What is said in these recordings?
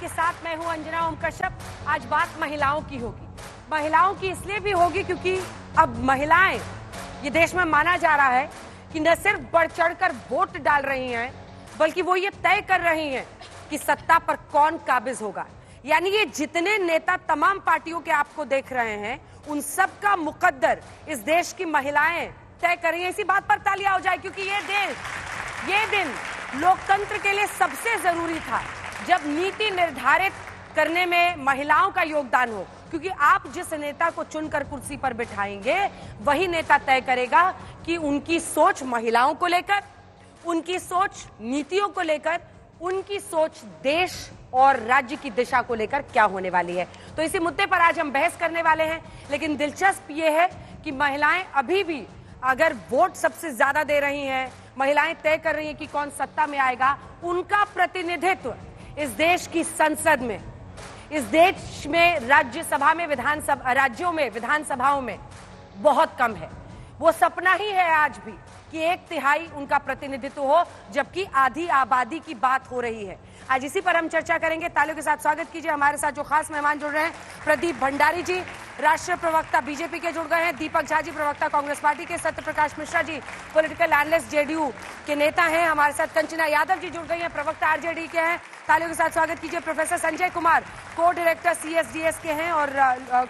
आपके साथ मैं हूं अंजना ओम कश्यप। आज बात महिलाओं की होगी। महिलाओं की इसलिए भी होगी क्योंकि अब महिलाएं, ये देश में माना जा रहा है कि न सिर्फ बढ़ चढ़कर वोट डाल रही हैं, बल्कि वो ये तय कर रही हैं कि सत्ता पर कौन काबिज होगा। यानी ये जितने नेता तमाम पार्टियों के आपको देख रहे हैं, उन सब का मुकद्दर इस देश की महिलाएं तय कर रही हैं। इसी बात पर तालियां हो जाए, क्योंकि ये दिन लोकतंत्र के लिए सबसे जरूरी था, जब नीति निर्धारित करने में महिलाओं का योगदान हो। क्योंकि आप जिस नेता को चुनकर कुर्सी पर बिठाएंगे, वही नेता तय करेगा कि उनकी सोच महिलाओं को लेकर, उनकी सोच नीतियों को लेकर, उनकी सोच देश और राज्य की दिशा को लेकर क्या होने वाली है। तो इसी मुद्दे पर आज हम बहस करने वाले हैं। लेकिन दिलचस्प ये है कि महिलाएं अभी भी अगर वोट सबसे ज्यादा दे रही हैं, महिलाएं तय कर रही हैं कि कौन सत्ता में आएगा, उनका प्रतिनिधित्व इस देश की संसद में, इस देश में राज्यसभा में, राज्यों में विधानसभाओं में बहुत कम है। वो सपना ही है आज भी कि 1/3 उनका प्रतिनिधित्व हो, जबकि आधी आबादी की बात हो रही है। आज इसी पर हम चर्चा करेंगे। तालियों के साथ स्वागत कीजिए हमारे साथ जो खास मेहमान जुड़ रहे हैं। प्रदीप भंडारी जी, राष्ट्रीय प्रवक्ता बीजेपी के जुड़ गए हैं। दीपक झा जी, प्रवक्ता कांग्रेस पार्टी के। Satya Prakash Mishra ji, political analyst JDU के नेता हैं हमारे साथ। कंचना यादव जी जुड़ गई हैं, प्रवक्ता आरजेडी के हैं। तालियों के साथ स्वागत कीजिए प्रोफेसर संजय कुमार, को डायरेक्टर सीएसडीएस के हैं और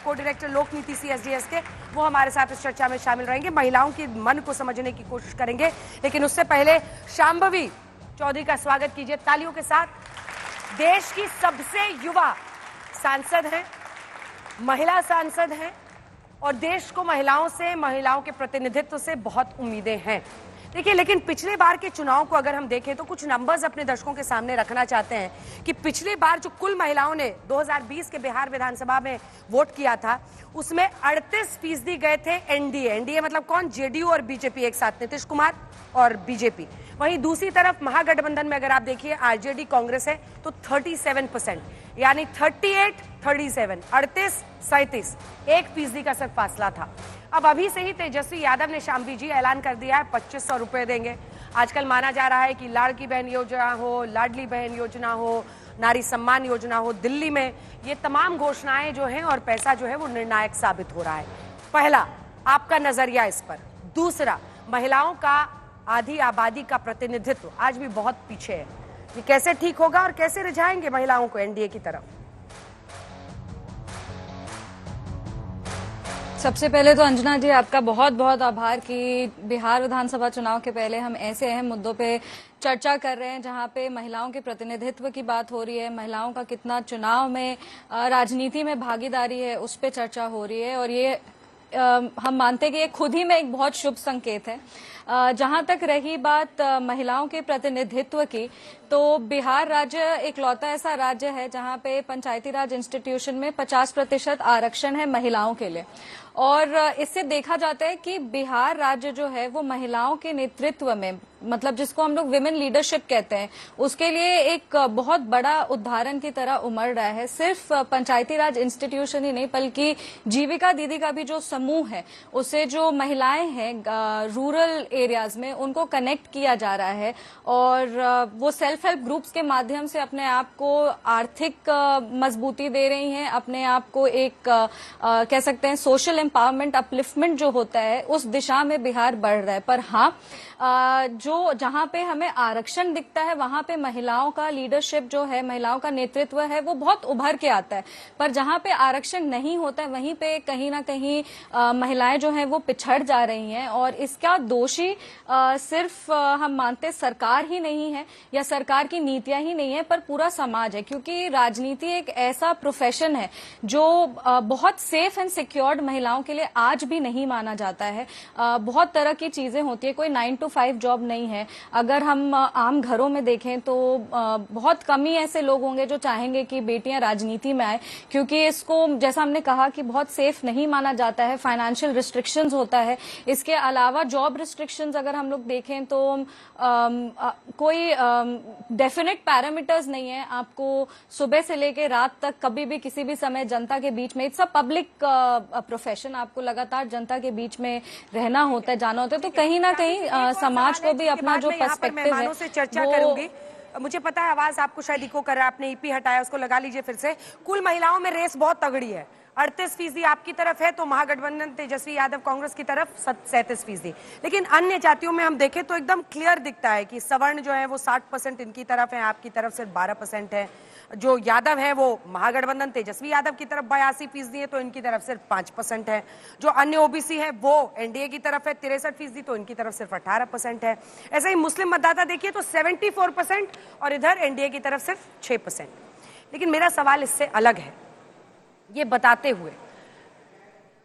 को डायरेक्टर लोक नीति सीएसडीएस के। वो हमारे साथ इस चर्चा में शामिल रहेंगे, महिलाओं के मन को समझने की कोशिश करेंगे। लेकिन उससे पहले शांभवी चौधरी का स्वागत कीजिए तालियों के साथ। देश की सबसे युवा सांसद हैं, महिला सांसद हैं, और देश को महिलाओं से, महिलाओं के प्रतिनिधित्व से बहुत उम्मीदें हैं। देखिए, लेकिन पिछले बार के चुनाव को अगर हम देखें तो कुछ नंबर्स अपने दर्शकों के सामने रखना चाहते हैं कि पिछले बार जो कुल महिलाओं ने 2020 के बिहार विधानसभा में वोट किया था, उसमें 38% गए थे एनडीए मतलब कौन, जेडीयू और बीजेपी एक साथ, नीतीश कुमार और बीजेपी। वहीं दूसरी तरफ महागठबंधन में अगर आप देखिए आरजेडी कांग्रेस है तो 37%, यानी 38, 37, 38, 37, 1% का सिर्फ फासला था। अब अभी से ही तेजस्वी यादव ने, शांभवी जी, ऐलान कर दिया है 2500 रुपए देंगे। आजकल माना जा रहा है कि लाड़की बहन योजना हो, लाडली बहन योजना हो, नारी सम्मान योजना हो, दिल्ली में ये तमाम घोषणाएं जो हैं और पैसा जो है वो निर्णायक साबित हो रहा है। पहला, आपका नजरिया इस पर। दूसरा, महिलाओं का आधी आबादी का प्रतिनिधित्व आज भी बहुत पीछे है, ये कैसे ठीक होगा और कैसे रिझाएंगे महिलाओं को एनडीए की तरफ? सबसे पहले तो अंजना जी, आपका बहुत बहुत आभार कि बिहार विधानसभा चुनाव के पहले हम ऐसे अहम मुद्दों पे चर्चा कर रहे हैं जहां पे महिलाओं के प्रतिनिधित्व की बात हो रही है, महिलाओं का कितना चुनाव में, राजनीति में भागीदारी है, उस पे चर्चा हो रही है। और ये हम मानते हैं कि ये खुद ही में एक बहुत शुभ संकेत है। जहां तक रही बात महिलाओं के प्रतिनिधित्व की, तो बिहार राज्य इकलौता ऐसा राज्य है जहां पे पंचायती राज इंस्टीट्यूशन में 50% आरक्षण है महिलाओं के लिए। और इससे देखा जाता है कि बिहार राज्य जो है वो महिलाओं के नेतृत्व में, मतलब जिसको हम लोग विमेन लीडरशिप कहते हैं, उसके लिए एक बहुत बड़ा उदाहरण की तरह उमड़ रहा है। सिर्फ पंचायती राज इंस्टीट्यूशन ही नहीं, बल्कि जीविका दीदी का भी जो समूह है, उससे जो महिलाएं हैं रूरल एरियाज में, उनको कनेक्ट किया जा रहा है। और वो सेल्फ हेल्प ग्रुप्स के माध्यम से अपने आप को आर्थिक मजबूती दे रही हैं, अपने आप को एक कह सकते हैं सोशल एम्पावरमेंट, अपलिफ्टमेंट जो होता है, उस दिशा में बिहार बढ़ रहा है। पर हाँ, जो जहां पे हमें आरक्षण दिखता है, वहां पे महिलाओं का लीडरशिप जो है, महिलाओं का नेतृत्व है, वो बहुत उभर के आता है। पर जहां पे आरक्षण नहीं होता है, वहीं पे कहीं ना कहीं महिलाएं जो हैं वो पिछड़ जा रही हैं। और इसका दोषी सिर्फ हम मानते सरकार ही नहीं है या सरकार की नीतियां ही नहीं है, पर पूरा समाज है। क्योंकि राजनीति एक ऐसा प्रोफेशन है जो बहुत सेफ एंड सिक्योर्ड महिलाओं के लिए आज भी नहीं माना जाता है। बहुत तरह की चीजें होती है, कोई 9 to 5 जॉब नहीं है। अगर हम आम घरों में देखें तो बहुत कम ही ऐसे लोग होंगे जो चाहेंगे कि बेटियां राजनीति में आए, क्योंकि इसको, जैसा हमने कहा, कि बहुत सेफ नहीं माना जाता है। फाइनेंशियल रिस्ट्रिक्शंस होता है। इसके अलावा जॉब रिस्ट्रिक्शंस अगर हम लोग देखें तो कोई डेफिनेट पैरामीटर्स नहीं है। आपको सुबह से लेकर रात तक कभी भी किसी भी समय जनता के बीच में, इट्स अ पब्लिक प्रोफेशन, आपको लगातार जनता के बीच में रहना होता है, जाना होता है। तो कहीं ना कहीं समाज को भी अपना जो पर्सपेक्टिव है से चर्चा करूंगी। मुझे पता है आवाज आपको शायद इको कर रहा है, आपने ईपी हटाया, उसको लगा लीजिए फिर से। कुल महिलाओं में रेस बहुत तगड़ी है, 38% आपकी तरफ है तो महागठबंधन तेजस्वी यादव कांग्रेस की तरफ 37%। लेकिन अन्य जातियों में हम देखें तो एकदम क्लियर दिखता है कि सवर्ण जो है वो 60% इनकी तरफ है, आपकी तरफ सिर्फ 12% है। जो यादव है वो महागठबंधन तेजस्वी यादव की तरफ 82% है तो इनकी तरफ सिर्फ 5% है। जो अन्य ओबीसी है वो एनडीए की तरफ है 63% तो इनकी तरफ सिर्फ 18% है। ऐसे ही मुस्लिम मतदाता देखिए तो 74% और इधर एनडीए की तरफ सिर्फ 6%। लेकिन मेरा सवाल इससे अलग है। ये बताते हुए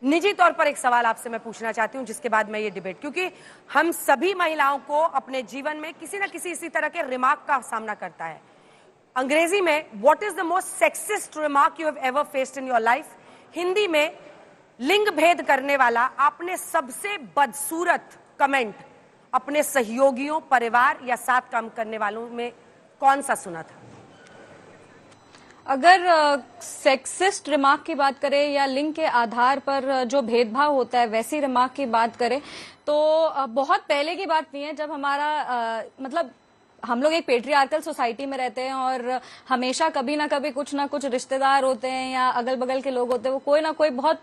निजी तौर पर एक सवाल आपसे मैं पूछना चाहती हूं, जिसके बाद मैं ये डिबेट, क्योंकि हम सभी महिलाओं को अपने जीवन में किसी न किसी इसी तरह के रिमार्क का सामना करता है। अंग्रेजी में what is the most sexist remark you have ever faced in your life, Hindi में लिंग भेद करने वाला आपने सबसे बदसूरत कमेंट अपने सहयोगियों, परिवार या साथ काम करने वालों में कौन सा सुना था? अगर सेक्सिस्ट रिमार्क की बात करें या लिंग के आधार पर जो भेदभाव होता है वैसी रिमार्क की बात करें तो बहुत पहले की बात नहीं है, जब हमारा मतलब हम लोग एक पेट्रियार्कल सोसाइटी में रहते हैं और हमेशा कभी ना कभी कुछ ना कुछ रिश्तेदार होते हैं या अगल बगल के लोग होते हैं, वो कोई ना कोई बहुत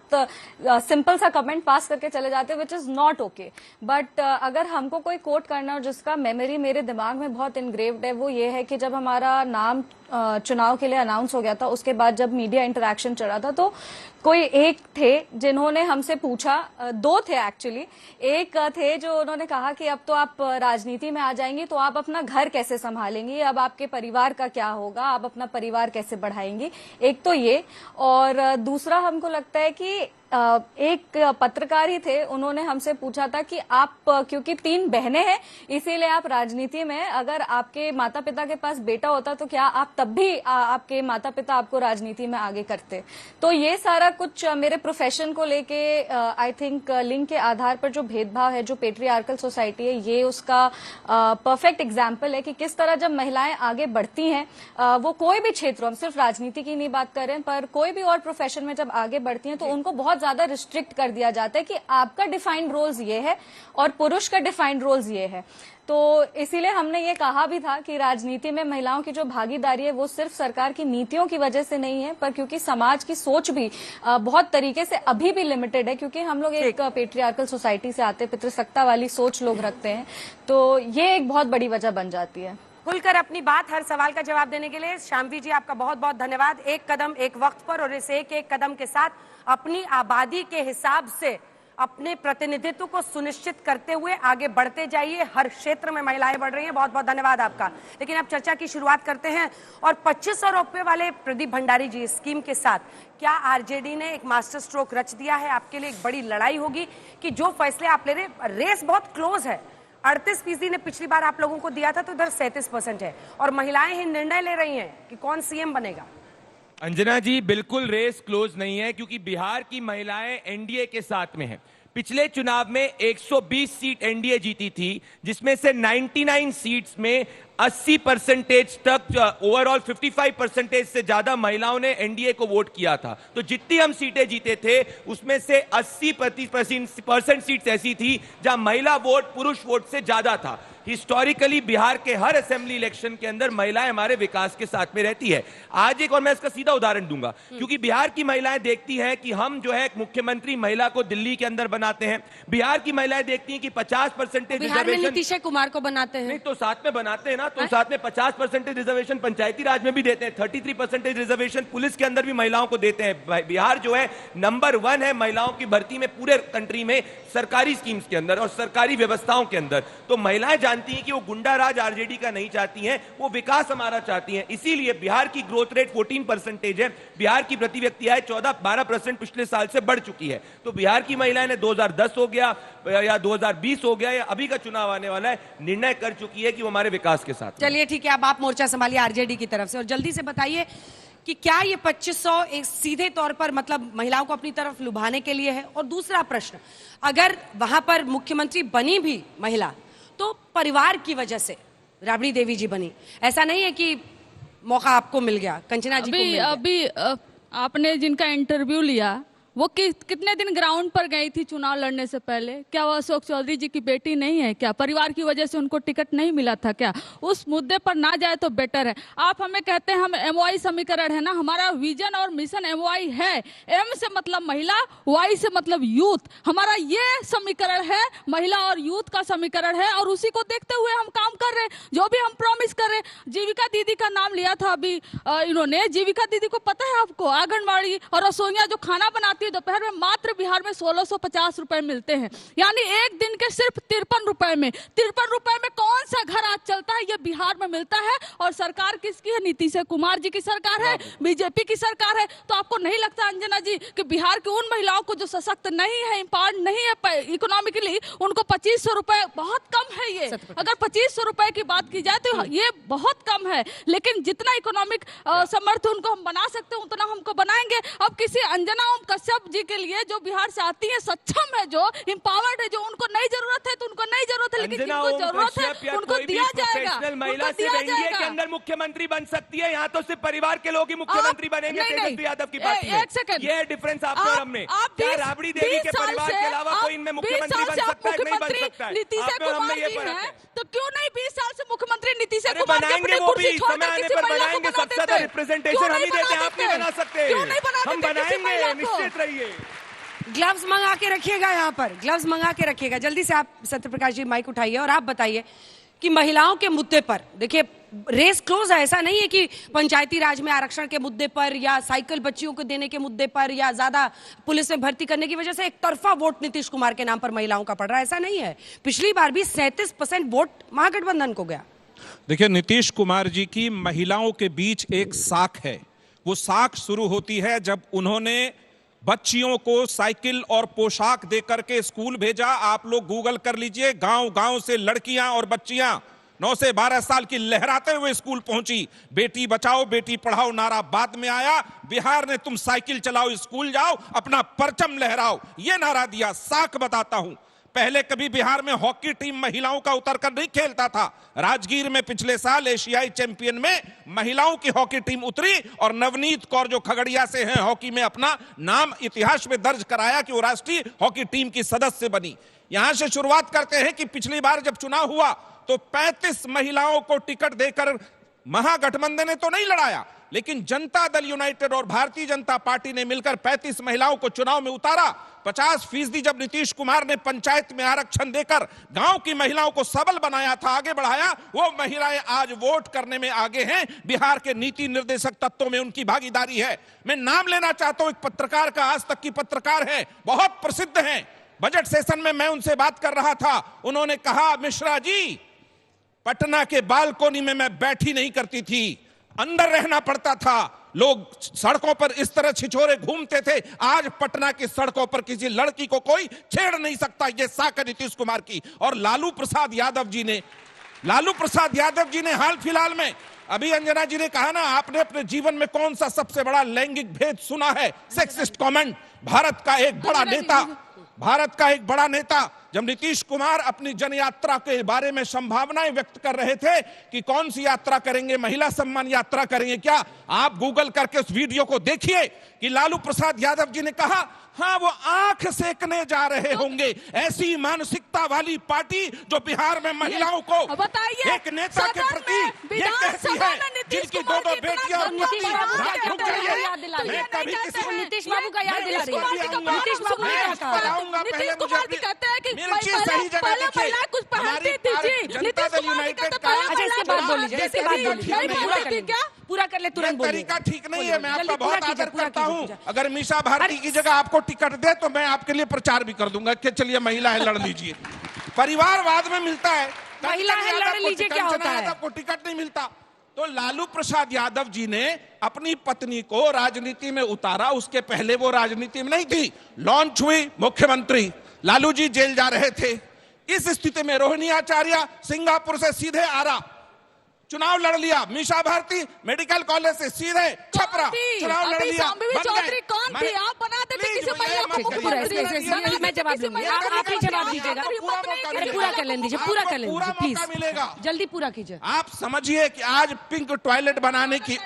सिंपल सा कमेंट पास करके चले जाते हैं, which is not okay. But अगर हमको कोई कोट करना हो जिसका मेमोरी मेरे दिमाग में बहुत इनग्रेव्ड है, वो ये है कि जब हमारा नाम चुनाव के लिए अनाउंस हो गया था, उसके बाद जब मीडिया इंटरेक्शन चला था तो कोई एक थे जिन्होंने हमसे पूछा, दो थे एक्चुअली, एक थे जो उन्होंने कहा कि अब तो आप राजनीति में आ जाएंगी तो आप अपना घर कैसे संभालेंगी, अब आपके परिवार का क्या होगा, आप अपना परिवार कैसे बढ़ाएंगी। एक तो ये, और दूसरा हमको लगता है कि एक पत्रकार ही थे, उन्होंने हमसे पूछा था कि आप क्योंकि 3 बहनें हैं इसीलिए आप राजनीति में, अगर आपके माता पिता के पास बेटा होता तो क्या आप तब भी आपके माता पिता आपको राजनीति में आगे करते। तो ये सारा कुछ मेरे प्रोफेशन को लेके आई थिंक लिंग के आधार पर जो भेदभाव है, जो पेट्रियार्कल सोसाइटी है, ये उसका परफेक्ट एग्जाम्पल है कि किस तरह जब महिलाएं आगे बढ़ती हैं, वो कोई भी क्षेत्र, हम सिर्फ राजनीति की नहीं बात कर रहे हैं, पर कोई भी और प्रोफेशन में जब आगे बढ़ती हैं तो उनको बहुत ज्यादा रिस्ट्रिक्ट कर दिया जाता है कि आपका डिफाइंड रोल्स ये है और पुरुष का डिफाइंड रोल्स ये है। तो इसीलिए हमने ये कहा भी था कि राजनीति में महिलाओं की जो भागीदारी है वो सिर्फ सरकार की नीतियों की वजह से नहीं है, पर क्योंकि समाज की सोच भी बहुत तरीके से अभी भी लिमिटेड है, क्योंकि हम लोग एक पेट्रियार्कल सोसाइटी से आते, पितृसत्ता वाली सोच लोग रखते हैं, तो ये एक बहुत बड़ी वजह बन जाती है। खुलकर अपनी बात, हर सवाल का जवाब देने के लिए शामवी जी आपका बहुत बहुत धन्यवाद। एक कदम एक वक्त पर, और इस एक एक कदम के साथ अपनी आबादी के हिसाब से अपने प्रतिनिधित्व को सुनिश्चित करते हुए आगे बढ़ते जाइए। हर क्षेत्र में महिलाएं बढ़ रही हैं, बहुत बहुत धन्यवाद आपका। लेकिन अब चर्चा की शुरुआत करते हैं, और 2500 रुपए वाले प्रदीप भंडारी जी स्कीम के साथ क्या आरजेडी ने एक मास्टर स्ट्रोक रच दिया है? आपके लिए एक बड़ी लड़ाई होगी कि जो फैसले आप ले रहे, रेस बहुत क्लोज है। 38% ने पिछली बार आप लोगों को दिया था तो इधर 37% है, और महिलाएं ही निर्णय ले रही हैं कि कौन सीएम बनेगा। अंजना जी, बिल्कुल रेस क्लोज नहीं है, क्योंकि बिहार की महिलाएं एनडीए के साथ में हैं। पिछले चुनाव में 120 सीट एनडीए जीती थी, जिसमें से 99 सीट्स में 80% तक, ओवरऑल 55% से ज्यादा महिलाओं ने एनडीए को वोट किया था। तो जितनी हम सीटें जीते थे उसमें से 80% सीट्स ऐसी थी जहां महिला वोट पुरुष वोट से ज्यादा था। हिस्टोरिकली बिहार के हर असेंबली इलेक्शन के अंदर महिलाएं हमारे विकास के साथ में रहती है। आज एक और मैं इसका सीधा उदाहरण दूंगा, क्योंकि बिहार की महिलाएं देखती हैं कि हम जो है मुख्यमंत्री महिला को दिल्ली के अंदर बनाते हैं। बिहार की महिलाएं देखती हैं कि 50% रिजर्वेशन नीतीश कुमार को बनाते हैं, नहीं तो साथ में बनाते हैं ना, तो साथ में 50% रिजर्वेशन पंचायती राज में भी देते हैं, 33% रिजर्वेशन पुलिस के अंदर भी महिलाओं को देते हैं। बिहार जो है नंबर 1 है महिलाओं की भर्ती में पूरे कंट्री में, सरकारी स्कीम्स के अंदर और सरकारी व्यवस्थाओं के अंदर। तो महिलाएं जानती हैं कि वो गुंडा राज आरजेडी का नहीं चाहती हैं, वो विकास हमारा चाहती हैं। इसीलिए बिहार की ग्रोथ रेट 14% है। बिहार की प्रति व्यक्ति आय 14-12% पिछले साल से बढ़ चुकी है। तो बिहार की महिलाएं ने 2010 हो गया या 2020 हो गया या अभी का चुनाव आने वाला है, निर्णय कर चुकी है कि वो हमारे विकास के साथ। चलिए ठीक है, अब आप मोर्चा संभालिए आरजेडी की तरफ से, और जल्दी से बताइए कि क्या ये 2500 एक सीधे तौर पर मतलब महिलाओं को अपनी तरफ लुभाने के लिए है? और दूसरा प्रश्न, अगर वहां पर मुख्यमंत्री बनी भी महिला तो परिवार की वजह से राबड़ी देवी जी बनी, ऐसा नहीं है कि मौका आपको मिल गया, कंचना जी को मिल गया। अभी आपने जिनका इंटरव्यू लिया वो कितने दिन ग्राउंड पर गई थी चुनाव लड़ने से पहले? क्या वो अशोक चौधरी जी की बेटी नहीं है क्या? परिवार की वजह से उनको टिकट नहीं मिला था क्या? उस मुद्दे पर ना जाए तो बेटर है। आप हमें कहते हैं हम एमओआई समीकरण है ना, हमारा विजन और मिशन एमओआई है। एम से मतलब महिला, वाई से मतलब यूथ। हमारा ये समीकरण है, महिला और यूथ का समीकरण है, और उसी को देखते हुए हम काम कर रहे हैं। जो भी हम प्रॉमिस कर रहे हैं, जीविका दीदी का नाम लिया था अभी इन्होंने। जीविका दीदी को पता है आपको, आंगनबाड़ी और रसोइयां जो खाना बनाती है दोपहर में, मात्र बिहार में 1650 रुपए मिलते हैं, यानी एक दिन के सिर्फ 53 रुपए में। 53 रुपए में कौन सा घर आज चलता है? ये बिहार में मिलता है। और सरकार किसकी है? नीतीश कुमार जी की सरकार है, बीजेपी की सरकार है। तो आपको नहीं लगता अंजना जी कि बिहार की उन महिलाओं को जो सशक्त नहीं है, इंपावर्ड नहीं है इकोनॉमिकली, उनको 2500 रुपए बहुत कम है। ये अगर 2500 रुपए की बात की जाए तो ये बहुत कम है, लेकिन जितना इकोनॉमिक समर्थ उनको हम बना सकते हैं उतना हमको बनाएंगे। अब किसी अंजना ओम कश्यप जी के लिए जो बिहार से आती है, सक्षम है, जो इंपावर्ड है, जो उनको नहीं जरूरत है तो उनको नहीं जरूरत है, लेकिन जिनको जरूरत है उनको दिया जाएगा। महिला सिर्फ एनडीए के अंदर मुख्यमंत्री बन सकती है, यहाँ तो सिर्फ परिवार के लोग ही मुख्यमंत्री बनेंगे तेजस्वी यादव की पार्टी में। एक सेकंड, ये डिफरेंस आपको और हमने। क्या राबड़ी देवी के परिवार के अलावा कोई इनमें मुख्यमंत्री बन सकता है? नहीं बन सकता है। नीतीश कुमार जी हैं, तो क्यों नहीं 20 साल से मुख्यमंत्री नीतीश कुमार जी बनाएंगे? वो भी समय आने पर बनाएंगे। सबसे ज्यादा रिप्रेजेंटेशन हम ही देते हैं, आप नहीं बना सकते। हम बनाएंगे, निश्चित रहिए। ग्लव्स मंगा के रखिएगा, यहाँ पर ग्लव्स मंगा के रखिएगा। जल्दी से आप सत्यप्रकाश जी माइक उठाइए और आप बताइए कि महिलाओं के मुद्दे पर, देखिए रेस क्लोज है। ऐसा नहीं है कि पंचायती राज में आरक्षण के मुद्दे पर या साइकिल बच्चियों को देने के मुद्दे पर या ज्यादा पुलिस में भर्ती करने की वजह से एक तरफा वोट नीतीश कुमार के नाम पर महिलाओं का पड़ रहा है। ऐसा नहीं है। पिछली बार भी 37% वोट महागठबंधन को गया। देखिए, नीतीश कुमार जी की महिलाओं के बीच एक साख है। वो साख शुरू होती है जब उन्होंने बच्चियों को साइकिल और पोशाक देकर के स्कूल भेजा। आप लोग गूगल कर लीजिए, गांव गांव से लड़कियां और बच्चियां 9 से 12 साल की लहराते हुए स्कूल पहुंची। बेटी बचाओ बेटी पढ़ाओ नारा बाद में आया। बिहार ने तुम साइकिल चलाओ, स्कूल जाओ, अपना परचम लहराओ, यह नारा दिया। साख बताता हूं, पहले कभी बिहार में हॉकी टीम महिलाओं का उतरकर नहीं खेलता था। राजगीर में पिछले साल एशियाई चैंपियन में महिलाओं की हॉकी टीम उतरी और नवनीत कौर जो खगड़िया से हैं, हॉकी में अपना नाम इतिहास में दर्ज कराया कि वो राष्ट्रीय हॉकी टीम की सदस्य बनी। यहां से शुरुआत करते हैं कि पिछली बार जब चुनाव हुआ तो 35 महिलाओं को टिकट देकर महागठबंधन ने तो नहीं लड़ाया, लेकिन जनता दल यूनाइटेड और भारतीय जनता पार्टी ने मिलकर 35 महिलाओं को चुनाव में उतारा। 50% जब नीतीश कुमार ने पंचायत में आरक्षण देकर गांव की महिलाओं को सबल बनाया था, आगे बढ़ाया, वो महिलाएं आज वोट करने में आगे हैं। बिहार के नीति निर्देशक तत्वों में उनकी भागीदारी है। मैं नाम लेना चाहता हूं एक पत्रकार का, आज तक की पत्रकार है, बहुत प्रसिद्ध हैं। बजट सेशन में मैं उनसे बात कर रहा था, उन्होंने कहा, मिश्रा जी, पटना के बालकोनी में मैं बैठी नहीं करती थी, अंदर रहना पड़ता था। लोग सड़कों पर इस तरह छिछोरे घूमते थे। आज पटना की सड़कों पर किसी लड़की को कोई छेड़ नहीं सकता। ये साख है नीतीश कुमार की। और लालू प्रसाद यादव जी ने हाल फिलहाल में, अभी अंजना जी ने कहा ना, आपने अपने जीवन में कौन सा सबसे बड़ा लैंगिक भेद सुना है? Sexist comment. भारत का एक बड़ा नेता जब नीतीश कुमार अपनी जन यात्रा के बारे में संभावनाएं व्यक्त कर रहे थे कि कौन सी यात्रा करेंगे, महिला सम्मान यात्रा करेंगे क्या, आप गूगल करके उस वीडियो को देखिए कि लालू प्रसाद यादव जी ने कहा, हाँ वो आंख सेकने जा रहे होंगे। ऐसी मानसिकता वाली पार्टी जो बिहार में महिलाओं को एक नेता के प्रति ये कहती है, जिनकी 2 बेटियां और पति रुक जाइए, मैं कभी किसी नीतीश बाबू का याद दिला रही है। नीतीश बाबू पहले मुझे कहते हैं कि सही जगह देखिए, हमारी जनता दल यूनाइटेड का, अच्छा इसके बाद बोल लीजिए, इसके बाद बोल लीजिए, पूरा कर ले, तुरंत बोलिए। तरीका ठीक नहीं है। मैं आपका बहुत आदर करता हूं। अगर मीसा भारती की जगह आपको टिकट दे तो मैं आपके लिए प्रचार भी कर दूंगा कि चलिए महिला है, लड़ लीजिए। परिवारवाद में मिलता है, महिला है, लड़ लीजिए, क्या होता है? आपको टिकट नहीं मिलता। तो लालू प्रसाद यादव जी ने अपनी पत्नी को राजनीति में उतारा। उसके पहले वो राजनीति में नहीं थी। लॉन्च हुई, मुख्यमंत्री, लालू जी जेल जा रहे थे। इस स्थिति में रोहिणी आचार्य सिंगापुर से सीधे आरा चुनाव लड़ लिया। मीसा भारती मेडिकल कॉलेज से सीधे छपरा चुनाव लड़ लिया। चौधरी कौन थी? आप बनाते थे किसी महिला को मुख्यमंत्री? मैं जवाब दूंगी, आप ही जवाब दीजिएगा। पूरा कर लेने दीजिए, पूरा कर लेने दीजिए, प्लीज मिलेगा, जल्दी पूरा कीजिए। आप समझिए कि आज पिंक टॉयलेट बनाने की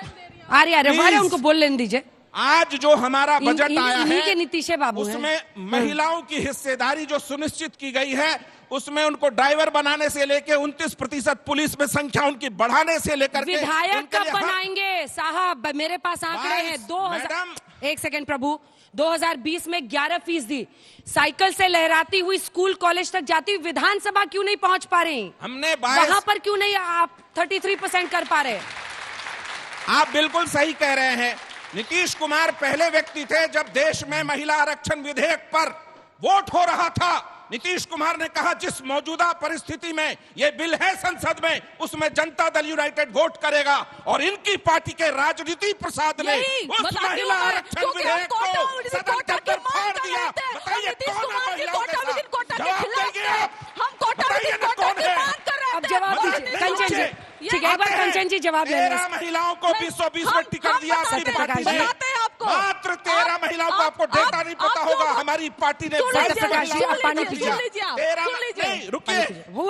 आ रही, उनको बोल लेने दीजिए। आज जो हमारा बजट आया इन्हीं के है नीतीश बाबू हैं। उसमें महिलाओं की हिस्सेदारी जो सुनिश्चित की गई है, उसमें उनको ड्राइवर बनाने से लेके 29% पुलिस में संख्या उनकी बढ़ाने से लेकर के विधायक उनके कब लिए बनाएंगे साहब? मेरे पास आंकड़े हैं। मैडम, 1 सेकंड प्रभु, 2020 में 11% साइकिल से लहराती हुई स्कूल कॉलेज तक जाती हुई विधानसभा क्यों नहीं पहुंच पा रही? हमने वहां पर क्यों नहीं आप 33% कर पा रहे? आप बिल्कुल सही कह रहे हैं। नीतीश कुमार पहले व्यक्ति थे जब देश में महिला आरक्षण विधेयक पर वोट हो रहा था, नीतीश कुमार ने कहा जिस मौजूदा परिस्थिति में यह बिल है संसद में, उसमें जनता दल यूनाइटेड वोट करेगा। और इनकी पार्टी के राजनीति प्रसाद ने उस महिला आरक्षण विधेयक को सदन के अंदर फाड़ दिया। बताइए कौन है महिलाओं के साथ? जवाब देंगे आप? बताइए ना कौन है? अब जवाब दीजिए कंचन जी। ठीक है, एक बार कंचन जी जवाब ले 13 महिलाओं को 2020 में टिकट दिया आपकी पार्टी ने। मात्र 13 महिलाओं को, आपको डेटा नहीं पता होगा, हमारी पार्टी ने 13 रुकिए,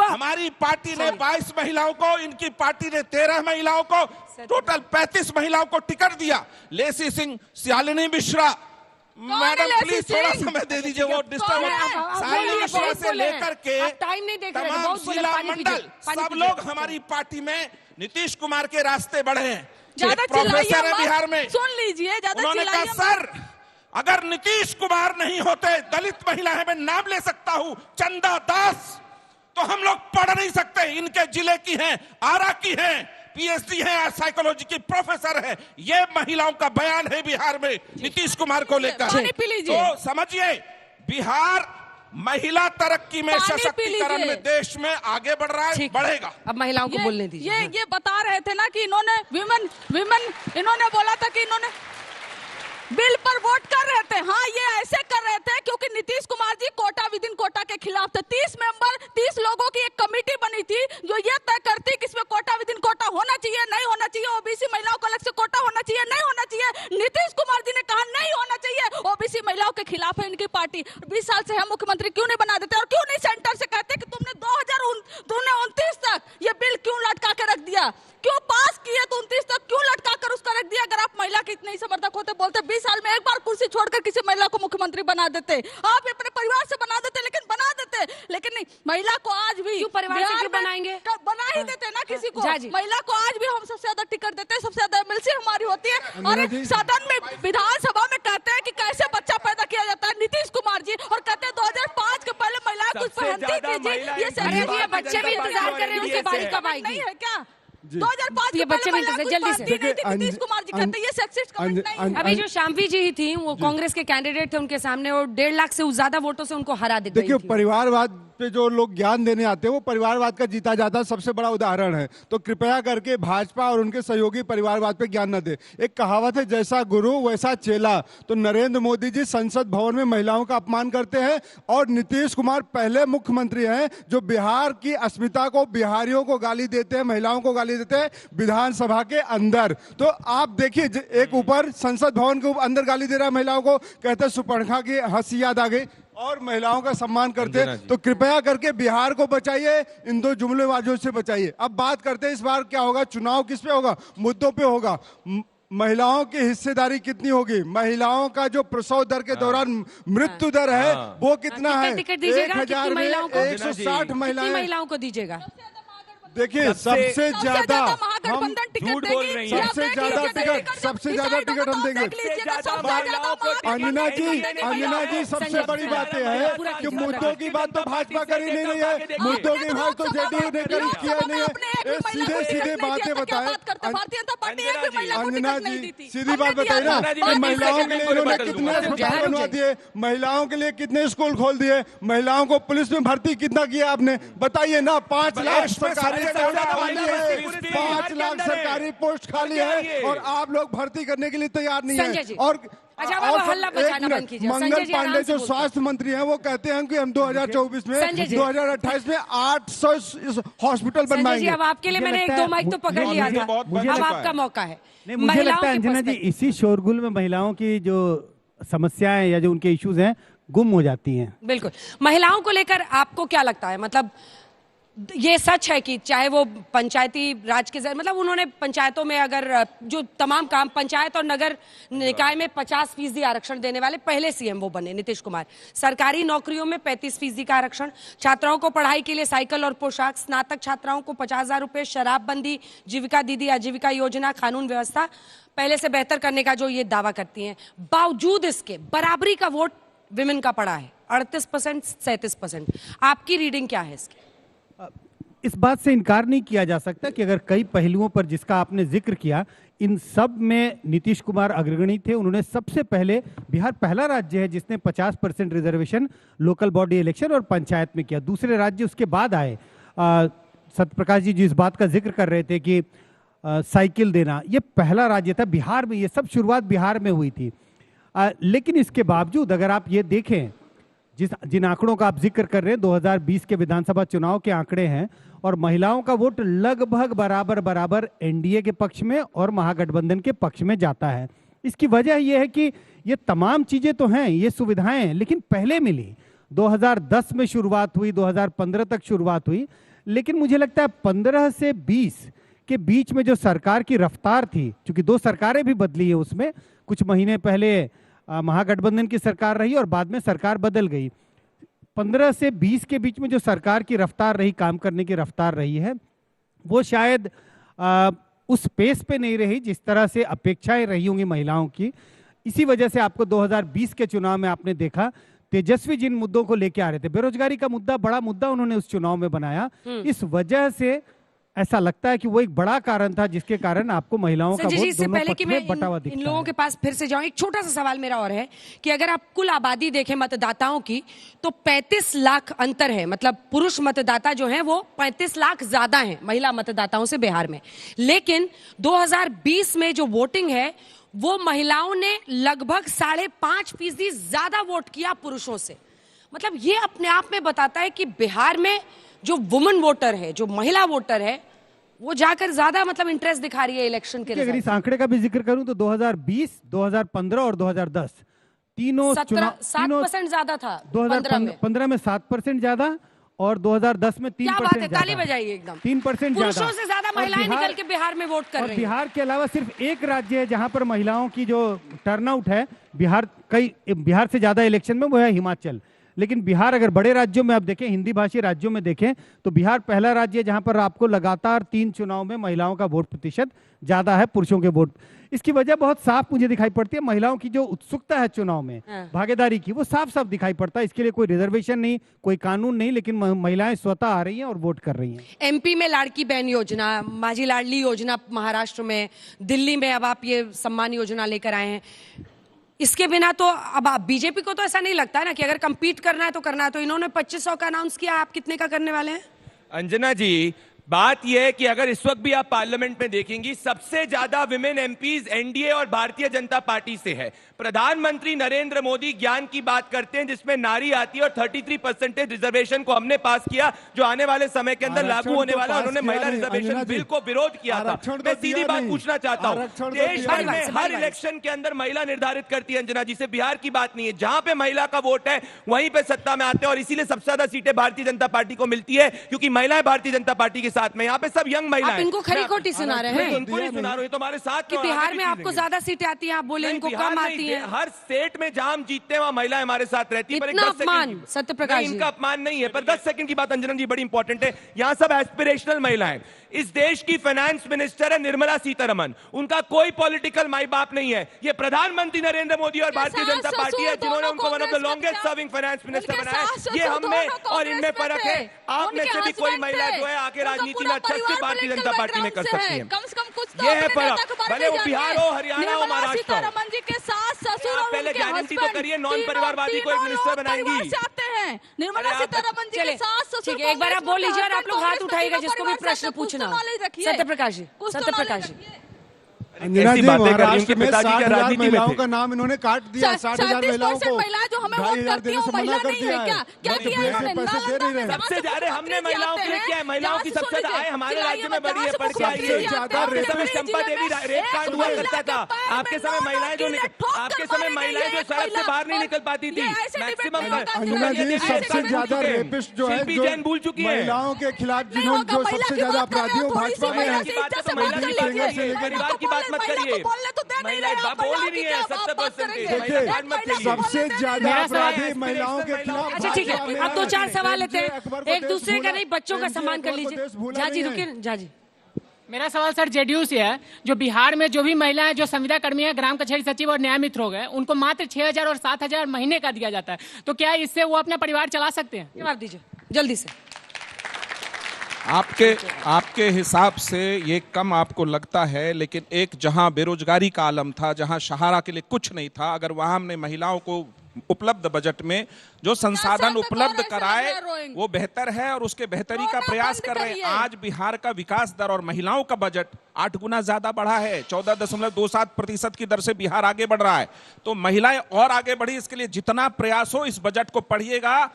हमारी पार्टी ने 22 महिलाओं को, इनकी पार्टी ने 13 महिलाओं को, टोटल 35 महिलाओं को टिकट दिया। लेसी सिंह, शालिनी मिश्रा, मैडम प्लीज थोड़ा समय दे दीजिए, वो डिस्टर्ब शालिनी मिश्रा से लेकर के टाइम नहीं देख रहे, तमाम जिला मंडल सब लोग हमारी पार्टी में नीतीश कुमार के रास्ते बढ़े हैं। ज्यादा प्रोफेसर है बिहार में, सुन लीजिए, ज्यादा उन्होंने कहा सर अगर नीतीश कुमार नहीं होते, दलित महिला है, मैं नाम ले सकता हूं, चंदा दास, तो हम लोग पढ़ नहीं सकते। इनके जिले की हैं, आरा की हैं, पीएचडी है, साइकोलॉजी की प्रोफेसर है। ये महिलाओं का बयान है बिहार में नीतीश कुमार को लेकर। तो समझिए, बिहार महिला तरक्की में, सशक्तिकरण में देश में आगे बढ़ रहा है, बढ़ेगा। अब महिलाओं को बोलने दीजिए। ये बता रहे थे ना कि इन्होंने विमेन इन्होंने बोला था कि इन्होंने बिल पर वोट कर रहे थे। हाँ, ये ऐसे कर रहे थे क्योंकि नीतीश कुमार जी कोटा विद इन कोटा के खिलाफ थे। 30 लोगों की एक कमेटी बनी थी जो ये तय करती कि इसमें कोटा विद इन कोटा होना चाहिए, नहीं होना चाहिए, ओबीसी महिलाओं को अलग से कोटा होना चाहिए, नहीं होना चाहिए। नीतीश कुमार जी ने कहा नहीं होना चाहिए, ओबीसी महिलाओं के खिलाफ है इनकी पार्टी। 20 साल से हम मुख्यमंत्री क्यों नहीं बना देते? और क्यों नहीं सेंटर से कहते कि तुमने 2029 तक ये बिल क्यों लटका के रख दिया? क्यों पास किए तो 29 तक क्यों लटका कर उसका रख दिया? अगर आप महिला के इतने ही समर्थक होते, बोलते 20 साल में एक बार कुर्सी छोड़कर किसी महिला को मुख्यमंत्री बना देते, आप अपने परिवार से बना देते, लेकिन बना देते। लेकिन नहीं, महिला को आज भी क्यों परिवार से क्यों बनाएंगे? बना ही देते ना किसी को। महिला को आज भी हम सबसे ज्यादा टिकट देते हैं, सबसे ज्यादा एमएलसी हमारी होती है। और सदन में, विधानसभा में कहते हैं कि कैसे बच्चा पैदा किया जाता है नीतीश कुमार जी, और कहते हैं 2005 के पहले महिलाएं कुछ पहनती थी। ये बच्चे भी इंतजार कर रहे हैं, उनकी बारी कब आएगी? नहीं है क्या? 2005 ये बच्चे भी जल्दी से नीतीश कुमार जी कहते हैं ये सेक्सिस्ट कमेंट नहीं है। अभी जो शाम्वी जी थी, वो कांग्रेस के कैंडिडेट थे, उनके सामने और 1.5 लाख से ज्यादा वोटों से उनको हरा दी गई थी। देखिए, परिवारवाद पे जो लोग ज्ञान देने आते हैं वो परिवारवाद का जीता जाता सबसे बड़ा उदाहरण है। तो कृपया करके भाजपा और उनके सहयोगी परिवारवाद पे ज्ञान न दे। एक कहावत है, जैसा गुरु वैसा चेला। तो नरेंद्र मोदी जी संसद भवन में महिलाओं का अपमान करते हैं, और नीतीश कुमार पहले मुख्यमंत्री हैं जो बिहार की अस्मिता को, बिहारियों को गाली देते हैं, महिलाओं को गाली देते हैं विधानसभा के अंदर। तो आप देखिए, एक ऊपर संसद भवन के अंदर गाली दे रहा है महिलाओं को, कहते हैं सुपर्णखा की हंसी याद आ गई, और महिलाओं का सम्मान करते हैं। तो कृपया करके बिहार को बचाइए, इन दो जुमलेबाजों से बचाइए। अब बात करते हैं इस बार क्या होगा, चुनाव किस पे होगा, मुद्दों पे होगा। महिलाओं की हिस्सेदारी कितनी होगी, महिलाओं का जो प्रसव दर के दौरान मृत्यु दर है वो कितना है, 1000 में 160 महिलाओं को दीजिएगा। देखिए, सबसे ज्यादा हम झूठ बोल रही हैं। सबसे ज्यादा टिकट हम देंगे। अंजना जी सबसे बड़ी बात यह है कि मुद्दों की बात तो भाजपा कर ही नहीं रही है, मुद्दों की बात तो जेडीयू ने किया नहीं है। सीधे बातें बताएं अंजना जी, सीधी बात बताइए ना कि महिलाओं के लिए इन्होंने कितने अस्पताल बनवा दिए, महिलाओं के लिए कितने स्कूल खोल दिए, महिलाओं को पुलिस में भर्ती कितना किया आपने, बताइए ना। 5 लाख सरकारी 5 लाख सरकारी पोस्ट खाली है और आप लोग भर्ती करने के लिए तैयार नहीं है। और मंगल पांडे जो स्वास्थ्य मंत्री हैं वो कहते हैं कि हम 2024 में 2028 में 800 हॉस्पिटल बनवाएंगे। अब आपके लिए मैंने 1-2 माइक तो पकड़ लिया था, अब आपका मौका है। मुझे लगता है अंजना जी, इसी शोरगुल में महिलाओं की जो समस्याएं या जो उनके इश्यूज हैं गुम हो जाती हैं। बिल्कुल। महिलाओं को लेकर आपको क्या लगता है, मतलब ये सच है कि चाहे वो पंचायती राज के मतलब उन्होंने पंचायतों में अगर जो तमाम काम पंचायत और नगर निकाय में 50% आरक्षण देने वाले पहले सीएम वो बने नीतीश कुमार। सरकारी नौकरियों में 35% का आरक्षण, छात्राओं को पढ़ाई के लिए साइकिल और पोशाक, स्नातक छात्राओं को 50,000 रुपए, शराबबंदी, जीविका दीदी आजीविका योजना, कानून व्यवस्था पहले से बेहतर करने का जो ये दावा करती हैं। बावजूद इसके बराबरी का वोट विमेन का पड़ा है 38%, 37%। आपकी रीडिंग क्या है इसकी? इस बात से इनकार नहीं किया जा सकता कि अगर कई पहलुओं पर जिसका आपने जिक्र किया, इन सब में नीतीश कुमार अग्रणी थे। उन्होंने सबसे पहले, बिहार पहला राज्य है जिसने 50% रिजर्वेशन लोकल बॉडी इलेक्शन और पंचायत में किया। दूसरे राज्य उसके बाद आए। सत्यप्रकाश जी इस बात का जिक्र कर रहे थे कि साइकिल देना, ये पहला राज्य था बिहार में। ये सब शुरुआत बिहार में हुई थी। लेकिन इसके बावजूद अगर आप ये देखें, जिन आंकड़ों का आप जिक्र कर रहे हैं 2020 के विधानसभा चुनाव के आंकड़े हैं, और महिलाओं का वोट लगभग बराबर एनडीए के पक्ष में और महागठबंधन के पक्ष में जाता है। इसकी वजह यह है कि ये तमाम चीजें तो हैं, ये सुविधाएं हैं, लेकिन पहले मिली। 2010 में शुरुआत हुई, 2015 तक शुरुआत हुई, लेकिन मुझे लगता है 15 से 20 के बीच में जो सरकार की रफ्तार थी, क्योंकि 2 सरकारें भी बदली है उसमें, कुछ महीने पहले महागठबंधन की सरकार रही और बाद में सरकार बदल गई। 15 से 20 के बीच में जो सरकार की रफ्तार रही, काम करने की रफ्तार रही है, वो शायद उस पेस पे नहीं रही जिस तरह से अपेक्षाएं रही होंगी महिलाओं की। इसी वजह से आपको 2020 के चुनाव में आपने देखा तेजस्वी जिन मुद्दों को लेके आ रहे थे, बेरोजगारी का मुद्दा बड़ा मुद्दा उन्होंने उस चुनाव में बनाया। इस वजह से ऐसा लगता है कि वो एक बड़ा कारण था जिसके कारण आपको महिलाओं का वोट दोनों पक्ष में बटा हुआ दिखता है। इन लोगों के पास फिर से जाऊं, एक छोटा सा सवाल मेरा और है कि अगर आप कुल आबादी देखें मतदाताओं की तो 35 लाख अंतर है। मतलब पुरुष मतदाता जो हैं वो 35 लाख ज्यादा हैं महिला मतदाताओं से बिहार में। लेकिन 2020 में जो वोटिंग है वो महिलाओं ने लगभग 5.5% ज्यादा वोट किया पुरुषों से। मतलब ये अपने आप में बताता है कि बिहार में जो वुमेन वोटर है, जो महिला वोटर है, वो जाकर ज्यादा मतलब इंटरेस्ट दिखा रही है इलेक्शन के। अगर इस आंकड़े का भी जिक्र करूं तो 2020, 2015 और 2010 तीनों 7% ज्यादा था। 2015 में 7% ज्यादा और 2010 में 3% क्या बात है, ताली बजाइए एकदम। 3% पुरुषों से ज्यादा महिलाएं निकल के बिहार में वोट कर रही हैं। बिहार के अलावा सिर्फ एक राज्य है जहां पर महिलाओं की जो टर्नआउट है बिहार से ज्यादा इलेक्शन में, वो है हिमाचल। लेकिन बिहार अगर बड़े राज्यों में आप देखें, हिंदी भाषी राज्यों में देखें, तो बिहार पहला राज्य है जहां पर आपको लगातार 3 चुनाव में महिलाओं का वोट प्रतिशत ज्यादा है पुरुषों के वोट। इसकी वजह बहुत साफ मुझे दिखाई पड़ती है। महिलाओं की जो उत्सुकता है चुनाव में भागीदारी की, वो साफ साफ दिखाई पड़ता है। इसके लिए कोई रिजर्वेशन नहीं, कोई कानून नहीं, लेकिन महिलाएं स्वतः आ रही हैं और वोट कर रही हैं। एमपी में लाड़की बहन योजना, माझी लाडली योजना, महाराष्ट्र में, दिल्ली में अब आप ये सम्मान योजना लेकर आए हैं। इसके बिना तो अब बीजेपी को तो ऐसा नहीं लगता ना कि अगर कंपीट करना है तो करना है। तो इन्होंने 2500 का अनाउंस किया, आप कितने का करने वाले हैं? अंजना जी, बात यह है कि अगर इस वक्त भी आप पार्लियामेंट में देखेंगी, सबसे ज्यादा विमेन एमपीज एनडीए और भारतीय जनता पार्टी से है। प्रधानमंत्री नरेंद्र मोदी ज्ञान की बात करते हैं जिसमें नारी आती है, और 33% रिजर्वेशन को हमने पास किया जो आने वाले समय के अंदर लागू होने वाला। उन्होंने महिला रिजर्वेशन बिल को विरोध किया था। मैं सीधी बात पूछना चाहता हूं, देश भर में हर इलेक्शन के अंदर महिला निर्धारित करती है अंजना जी, से बिहार की बात नहीं है। जहां पे महिला का वोट है वहीं पे सत्ता में आते हैं, और इसीलिए सबसे ज्यादा सीटें भारतीय जनता पार्टी को मिलती है, क्योंकि महिलाएं भारतीय जनता पार्टी के साथ में। यहाँ पे सब यंग महिलाएं। आप इनको खरी खोटी सुना रहे हैं? इनको नहीं सुना रहे, तो हमारे साथ कि बिहार में आपको ज्यादा सीटें आती हैं, आप बोले इनको कम आती हैं। हर स्टेट में जहां हम जीतते हैं वहां महिलाएं हमारे साथ रहती है। इतना अपमान सत्यप्रकाश जी, इनका अपमान नहीं है। पर 10 सेकंड की बात अंजना जी बड़ी इंपॉर्टेंट है। यहां सब एस्पिरेशनल महिलाएं। इस देश की फाइनेंस मिनिस्टर है निर्मला सीतारमण, उनका कोई पॉलिटिकल माई बाप नहीं है। ये प्रधानमंत्री नरेंद्र मोदी और भारतीय जनता पार्टी है जिन्होंने उनको one of the longest serving finance minister बनाया। ये हम में और इनमें फर्क है। आप में से भी कोई महिला जो है आके राजनीति में अच्छा से भारतीय जनता पार्टी में कर सकती है। कम से कम कुछ ये है फर्क, भले वो बिहार हो, हरियाणा हो, महाराष्ट्र हो। सीतारमण जी के सास ससुर और पहले गारंटी तो करिए, नॉन परिवारवादी को एक मिनिस्टर बनाएंगी। निर्मला सीतारमण जी के सास ससुर। एक बार आप बोल लीजिए और आप लोग हाथ उठाइएगा जिसको भी प्रश्न पूछना हो। सत्यप्रकाश जी, सत्यप्रकाश जी। अंजना ऐसी जी, बातें कर रही हैं, महाराष्ट्र उनके में पिताजी 60,000 क्या राजनीति में महिलाओं थे? का नाम इन्होंने काट दिया। 60,000 महिलाओं को महिलाएं जो हमें 2,500 वोट करती हैं, देने वो से मना महिला कर नहीं दिया है क्या? क्या मध्य किया प्रदेश इन्होंने? में पैसे दे नहीं रहे। सबसे ज्यादा हमने महिलाओं के लिए क्या है? महिलाओं की सबसे ज्यादा आय हमारे राज्य में बढ़ी है, पढ़ के आई सबसे है। ज्यादा आपके समय रेप- चंपा देवी रेप कांड हुआ करता था। आपके समय महिलाएं जो सड़क से बाहर नहीं निकल पाती थी। मैक्सिमम अंजना जी, सबसे ज्यादा रेपिस्ट जो है, शिल्पी जो जैन भूल चुकी है। महिलाओं के खिलाफ जिन्होंने जो सबसे ज्यादा अपराधी हो भाजपा में है। की बात है तो महिला की बात करिए, परिवार की बात मत करिए। महिला बोल ही नहीं है 70%। देखिए, सबसे ज्यादा अपराधी महिलाओं के खिलाफ अच्छा ठीक भाजपा है, में अब दो चार सवाल लेते अकबर को हैं, एक देश दूसरे का भूला, नहीं, बच्चों का एमजे सम्मान कर अकबर को लीजिए। देश भूला झाजी नहीं है। रुकिए, झाजी। मेरा सवाल सर जेडीयू से है। जो बिहार में जो भी महिलाएं जो संविदा कर्मी है, ग्राम कचहरी सचिव और न्याय मित्र हो गए, उनको मात्र 6,000 और 7,000 महीने का दिया जाता है, तो क्या इससे वो अपना परिवार चला सकते हैं? जवाब दीजिए जल्दी से। आपके हिसाब से ये कम आपको लगता है, लेकिन एक जहां बेरोजगारी का आलम था, जहां सहारा के लिए कुछ नहीं था, अगर वहां हमने महिलाओं को उपलब्ध बजट में जो संसाधन उपलब्ध कराए वो बेहतर है और उसके बेहतरी का प्रयास कर रहे हैं। आज बिहार का विकास दर और महिलाओं का बजट 8 गुना ज्यादा बढ़ा है। 14.27% की दर से बिहार आगे बढ़ रहा है। तो महिलाएं और आगे बढ़ी, इसके लिए जितना प्रयास हो इस बजट को पढ़िएगा।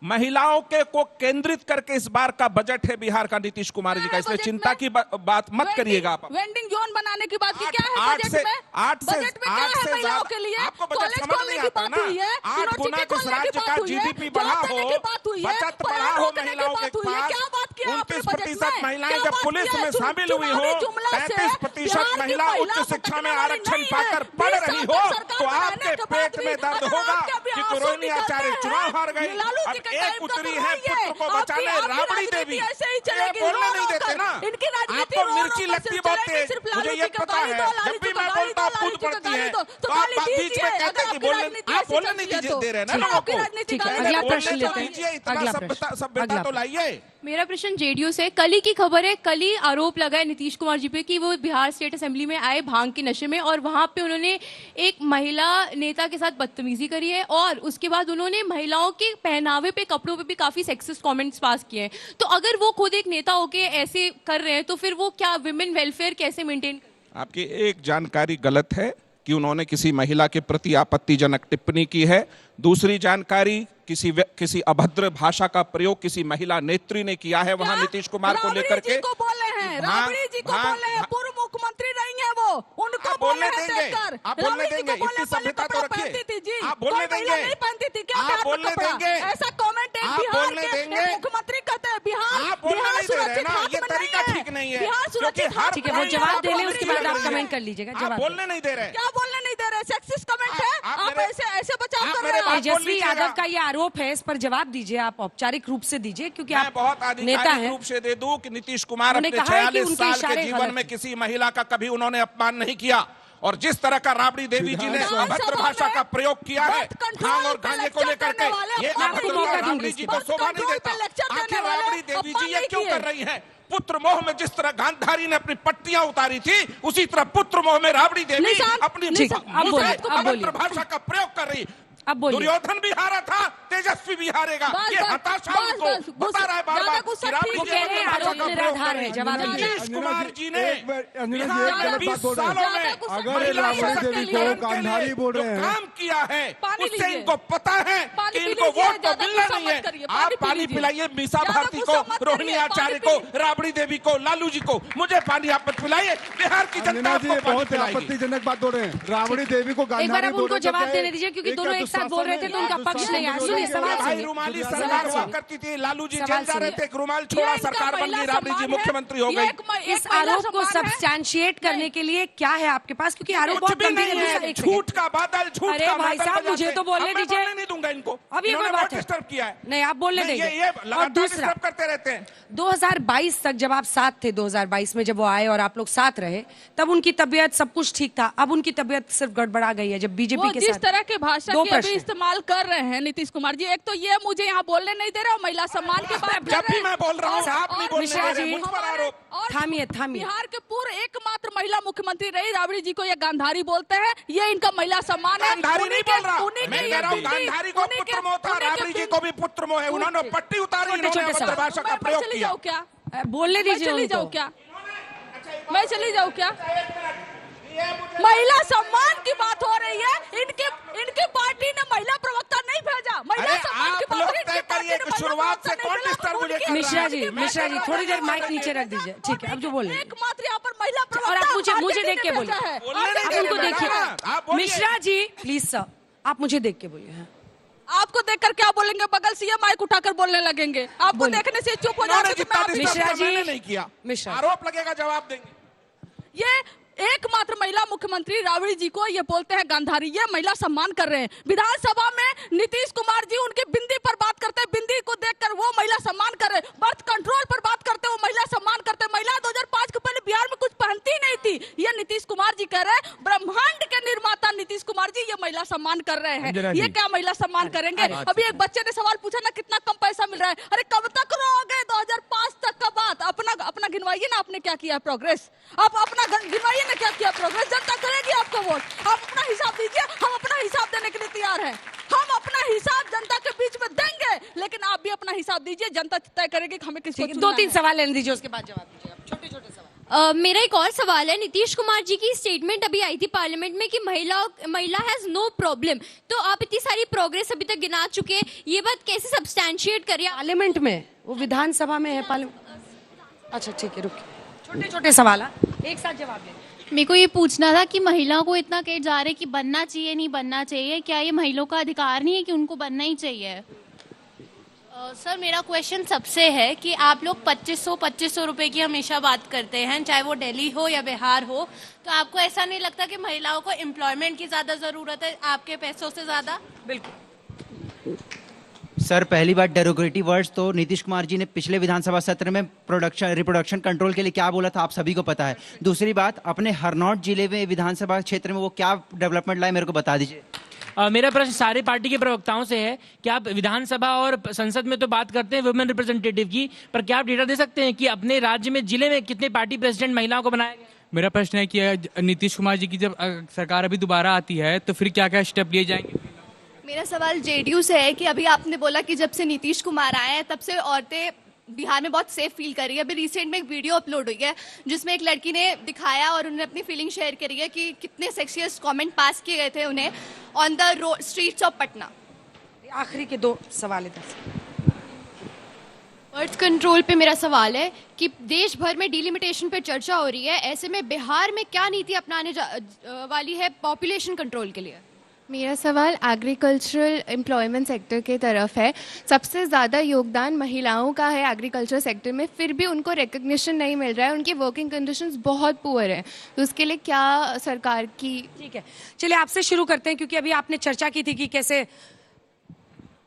महिलाओं के को केंद्रित करके इस बार का बजट है बिहार का नीतीश कुमार जी का, इसलिए चिंता की बात मत करिएगा आप। वेंडिंग जोन बनाने की बात की क्या है? आठ बजट से में आठ से बजट में क्या है महिलाओं के लिए? आपको बजट कॉलेज समझ खोलने नहीं की आता बात ना। हुई है, 8 गुना यूनिवर्सिटी जिस खोलने की राज्य बात का हुई है, जीडीपी जॉब बढ़ा देने हो, की बात हुई है, बचत बढ़ा पर्यावरण हो रोकने की महिलाओं के बात हुई है। क्या बात किया आपने बजट 29% में? महिलाएं क्या जब बात पुलिस किया? में शामिल हुई चुनावी हो, जुमला से 35% बिहार की महिला उच्च महिला शिक्षा में भटकने वाली आरक्षण नहीं पाकर है। पढ़ 20 रही साल हो तक सरकार तो बनाने आपके के पेट बाद में भी दर्द अगर होगा आपके कि आंसू रोहिणी निकलते आचार्य हैं, चुनाव हार गई। लालू जी अब के एक टाइम पुत्री तो है, रही है। पुत्र को आपकी बचाने राबड़ी देवी। ऐसे ही ये चलेगी, बोलने रो नहीं रो देते कर। ना। इनकी राजनीति आपको रो रो मिर्ची कर लगती सिर्फ बहुत चलेगी, तेज, सिर्फ मुझे लालू ये जी का पता गाली है। दो, जब लालू भी जी मैं का गाली बोलता हूँ दो, खुद लालू जी का पढ़ती गाली है, दो, तो तो आप गाली बीच में दीजिए। कहते अगर हैं कि आपकी बोलने राजनीति आप ऐसी बोलने चलती है नहीं तो। दे रहे हैं ना ठीक है, लोगों आपकी को। राजनीति ठीक है, गाली अगला दो, प्रश्न बोलने लेते तो हैं। दीजिए, इतना अगला प्रश्न। सभ्यता अगला तो लाइए। मेरा प्रश्न जेडीयू से। कल ही की खबर है, कल ही आरोप लगा है नीतीश कुमार जी पे कि वो बिहार स्टेट असेंबली में आए भांग के नशे में और वहां पे उन्होंने एक महिला नेता के साथ बदतमीजी करी है और उसके बाद उन्होंने महिलाओं के पहनावे पे, कपड़ों पे भी काफी सेक्सिस्ट कमेंट्स पास किए हैं। तो अगर वो खुद एक नेता होके ऐसे कर रहे हैं तो फिर वो क्या विमेन वेलफेयर कैसे मेंटेन कर? आपकी एक जानकारी गलत है कि उन्होंने किसी महिला के प्रति आपत्तिजनक टिप्पणी की है। दूसरी जानकारी, किसी अभद्र भाषा का प्रयोग किसी महिला नेत्री ने किया है वहां नीतीश कुमार को लेकर के। को बोले हैं, राबड़ी जी को बोले हैं, पूर्व मुख्यमंत्री नहीं है वो, उनको बोलने बोले हैं देंगे, देखकर। आप बोलने राबड़ी जी देंगे, को बोले इतनी सभ्यता तो कपड़ा रखिए। पहनती थी जी, आप बोलने कोई महिला देंगे, नहीं पहनती थी क्या? आप बिहार में बोलने कपड़ा? देंगे, ऐसा कमेंट एक आप बिहार बोलने के देंगे। मुख्यमंत्री कहते हैं बिहार, आप बोलने बिहार नहीं दे रहे हैं सुरक्षित ना, हाथ ये में तरीका नहीं है। ठीक नहीं है। बिहार सुरक्षित क्योंकि हाथ हर ठीक है, वो में जवाब नहीं दे है। लें, उसके बाद आप कमेंट कर लीजिएगा। आप जवाब बोलने नहीं दे रहे। क्या बोलने नहीं दे रहे? सेक्सिस्ट कमेंट है, आप ऐसे बचाव आप कर मेरे रहे हैं। बात बोल तेजस्वी लीजिएगा। यादव का ये आरोप है, इस पर जवाब दीजिए। आप औपचारिक रूप से दीजिए क्योंकि मैं आप बहुत नेता आधिकारिक हैं। रूप से दे दूं कि नीतीश कुमार उन्होंने अपने कहा है कि 46 उनके साल इशारे के जीवन गलत में हैं। किसी महिला का कभी उन्होंने अपमान नहीं किया। और जिस तरह का राबड़ी देवी जी ने अभद्र भाषा का प्रयोग किया है भांग और गांजे को लेकर के, ये अभद्र राबड़ी जी को शोभा नहीं देता। आखिर राबड़ी देवी जी ये क्यों कर रही है? पुत्र मोह में जिस तरह गांधारी ने अपनी पट्टियां उतारी थी, उसी तरह पुत्र मोह में राबड़ी देवी अपनी अभद्र भाषा का प्रयोग कर रही। अब बोलिए। दुर्योधन भी हारा था, तेजस्वी भी हारेगा। ये हताशा उनको बता रहा है बार बार। वो कह रहे हैं आरोप निराधार है। जवाब दीजिए। नीतीश कुमार जी ने अंजना जी एक गलत बात बोल रहे सालों हैं। में अगर महिला राबड़ी देवी को सशक्तिकरण के गांधारी लिए बोल जो रहे हैं, काम किया है पानी उससे लीजिए। इनको पता है पानी कि पी इनको लीजिए, वोट तो ज्यादा मिलना गुस्सा नहीं मत है। करिए, आप पानी पी पानी लीजिए। पिलाइए मीसा ज्यादा भारती को, गुस्सा मत रोहिणी करिए, आचार्य पानी को, राबड़ी देवी को, लालू जी को, मुझे पानी आप मत पिलाइए। बिहार की जनता अंजना जी आपको पानी बहुत पिलाएगी। आपत्तिजनक बात बोल रहे हैं। राबड़ी देवी को एक बार गांधारी अब बोल उनको रहे हैं, जवाब तो देने दीजिए क्योंकि एक दोनों एक साथ बोल रहे थे तो उनका पक्ष नहीं आया। सुनिए सवाल भाई सुनिए। रुमाली सवाल सरकार हुआ सुनिए। करती थी, लालू जी सवाल जेल जा रहे सुनिए। थे, रुमाल छोड़ा, सरकार बन गई, राबड़ी जी मुख्यमंत्री हो गई। इस आरोप को सब्सटैंशिएट करने के लिए क्या है आपके पास? क्योंकि आरोप कुछ बहुत भी गंभीर नहीं है। है, एक सेकंड। झूठ का बादल, झूठ अरे का भाई बादल साहब, बजाते। मुझे तो बोलने अब मैं दीजिए। बोलने नहीं दूंगा इनको। अब ये कोई इन्होंने बात बहुत है? डिस्टर्ब किया है। नहीं, आप बोलने नहीं, देंगे। ये और लगातार दूसरा, डिस्टर्ब करते रहते हैं। 2022 तक जब आप साथ थे, 2022 में जब वो आए और आप लोग साथ रहे, तब उनकी तबीयत सब कुछ ठीक था। अब उनकी तबीयत सिर्फ गड़बड़ा गई है जब बीजेपी वो के जिस साथ। तरह के भाषा दो की अभी प्रश्न। इस्तेमाल कर रहे हैं नीतीश कुमार जी, एक तो ये मुझे यहाँ बोलने नहीं दे रहे और महिला सम्मान के बात जब भी मैं बोल रहा हूँ आप नहीं बोलने मिश्रा दे रहे, जी, मुझ पर आरोप। थामिए। बिहार के पूर्व एकमात्र महिला मुख्यमंत्री रही राबड़ी जी को ये गांधारी बोलते हैं, ये इनका महिला सम्मान है। गांधारी नहीं बोल रहा, उन्हीं मैं के कह रहा हूँ बेटी, गांधारी को उन्हीं के- पुत्र मोह था, उन्हीं के राबड़ी जी पिता- को भी पुत्र मोह है। उन्होंने पट्टी उतारी, इन्होंने छोटे अभद्र सवाल। भाषा का मैं प्रयोग चली किया। जाऊँ क्या? बोलने मैं दीजिए चली जाऊँ उनको। क्या? मैं चली जाऊँ क्या? महिला सम्मान की बात हो रही है। इनकी पार्टी ने महिला प्रवक्ता नहीं भेजा। महिला सम्मान की बात हो रही है, इनकी पार्टी ने महिला शुरुआत से प्रवक्ता कौन नहीं भेजा। डिस्टर्ब मुझे कर मिश्रा रहा है? जी थोड़ी देर माइक नीचे रख दीजिए। ठीक है, अब जो बोले एकमात्र यहाँ पर महिला और प्रवक्ता आप मुझे देख के भेजा बोलिए। है। बोलने नहीं आप देंगे उनको बेटा, देखिए। आप बोलिए। मिश्रा जी प्लीज सर, आप मुझे देख के बोलिए। हाँ। आपको देखकर क्या बोलेंगे? बगल से ये माइक उठाकर बोलने लगेंगे। आपको बोलिए। देखने से चुप हो उन्होंने जाते तो जितना मैं आपकी- डिस्टर्ब मिश्रा किया, जी, मैंने नहीं किया। मिश्रा। आरोप लगेगा, जवाब देंगे। ये एकमात्र महिला मुख्यमंत्री राबड़ी जी को ये बोलते हैं गांधारी। ये महिला सम्मान कर रहे हैं। विधानसभा में नीतीश कुमार जी उनकी बिंदी पर बात करते हैं, बिंदी को देखकर वो महिला सम्मान कर रहे हैं। बर्थ कंट्रोल पर बात करते हैं, वो महिला सम्मान करते हैं। महिला 2005 के पहले बिहार में कुछ पहनती ही नहीं थी। ये नीतीश कुमार जी कह रहे हैं, ब्रह्मांड के निर्माता नीतीश कुमार जी ये महिला सम्मान कर रहे अंजना हैं। जी। ये क्या महिला सम्मान करेंगे? अभी एक बच्चे ने सवाल पूछा ना, कितना कम पैसा मिल रहा है। अरे कब तक रहोगे? 2005 तक का बात। अपना गिनवाइए ना, आपने क्या किया प्रोग्रेस। आप अपना गिनवाइए ना, क्या किया प्रोग्रेस। जनता करेगी आपको वोट। आप अपना हिसाब दीजिए, हम अपना हिसाब देने के लिए तैयार हैं। हम अपना हिसाब जनता के बीच में देंगे, लेकिन आप भी अपना हिसाब दीजिए। जनता तय करेगी कि हमें किसको चुनना है। 2-3 सवाल लेने दीजिए, उसके बाद जवाब दीजिए। छोटे-छोटे सवाल। मेरा एक और सवाल है। नीतीश कुमार जी की स्टेटमेंट अभी आई थी पार्लियामेंट में कि महिला हैज नो प्रॉब्लम। तो आप इतनी सारी प्रोग्रेस अभी तक गिना चुके हैं, ये बात कैसे सब्सटैंशिएट करिए? पार्लियामेंट में, वो विधानसभा में है पार्लियामेंट। अच्छा ठीक है, रुकिए। छोटे-छोटे सवाल, एक साथ जवाब दें। मेरे को ये पूछना था कि महिलाओं को इतना कह जा रहे हैं कि बनना चाहिए नहीं बनना चाहिए, क्या ये महिलाओं का अधिकार नहीं है कि उनको बनना ही चाहिए? सर मेरा क्वेश्चन सबसे है कि आप लोग 2500 रुपए की हमेशा बात करते हैं, चाहे वो दिल्ली हो या बिहार हो, तो आपको ऐसा नहीं लगता कि महिलाओं को एम्प्लॉयमेंट की ज़्यादा ज़रूरत है आपके पैसों से ज़्यादा? बिल्कुल। सर पहली बात डेरोगेटिव वर्ड्स तो नीतीश कुमार जी ने पिछले विधानसभा सत्र में रिप्रोडक्शन कंट्रोल के लिए क्या बोला था आप सभी को पता है। दूसरी बात, अपने हरनौट जिले में विधानसभा क्षेत्र में वो क्या डेवलपमेंट लाए मेरे को बता दीजिए। मेरा प्रश्न सारे पार्टी के प्रवक्ताओं से है कि आप विधानसभा और संसद में तो बात करते हैं वुमेन रिप्रेजेंटेटिव की, पर क्या आप डेटा दे सकते हैं कि अपने राज्य में जिले में कितने पार्टी प्रेसिडेंट महिलाओं को बनाया गया? मेरा प्रश्न है कि नीतीश कुमार जी की जब सरकार अभी दोबारा आती है तो फिर क्या क्या स्टेप लिए जाएंगे? मेरा सवाल जेडीयू से है कि अभी आपने बोला कि जब से नीतीश कुमार आए हैं तब से औरतें बिहार में बहुत सेफ फील कर रही है। अभी रिसेंट में एक वीडियो अपलोड हुई है जिसमें एक लड़की ने दिखाया और उन्होंने अपनी फीलिंग शेयर करी है कि कितने सेक्सियस कमेंट पास किए गए थे उन्हें on the road streets of Patna. आखिरी के 2 सवाल है। बर्थ कंट्रोल पे मेरा सवाल है कि देश भर में डिलिमिटेशन पे चर्चा हो रही है, ऐसे में बिहार में क्या नीति अपनाने वाली है पॉपुलेशन कंट्रोल के लिए? मेरा सवाल एग्रीकल्चरल एम्प्लॉयमेंट सेक्टर के तरफ है। सबसे ज़्यादा योगदान महिलाओं का है एग्रीकल्चर सेक्टर में, फिर भी उनको रिकग्निशन नहीं मिल रहा है, उनकी वर्किंग कंडीशंस बहुत पुअर हैं। तो उसके लिए क्या सरकार की? ठीक है, चलिए आपसे शुरू करते हैं, क्योंकि अभी आपने चर्चा की थी कि कैसे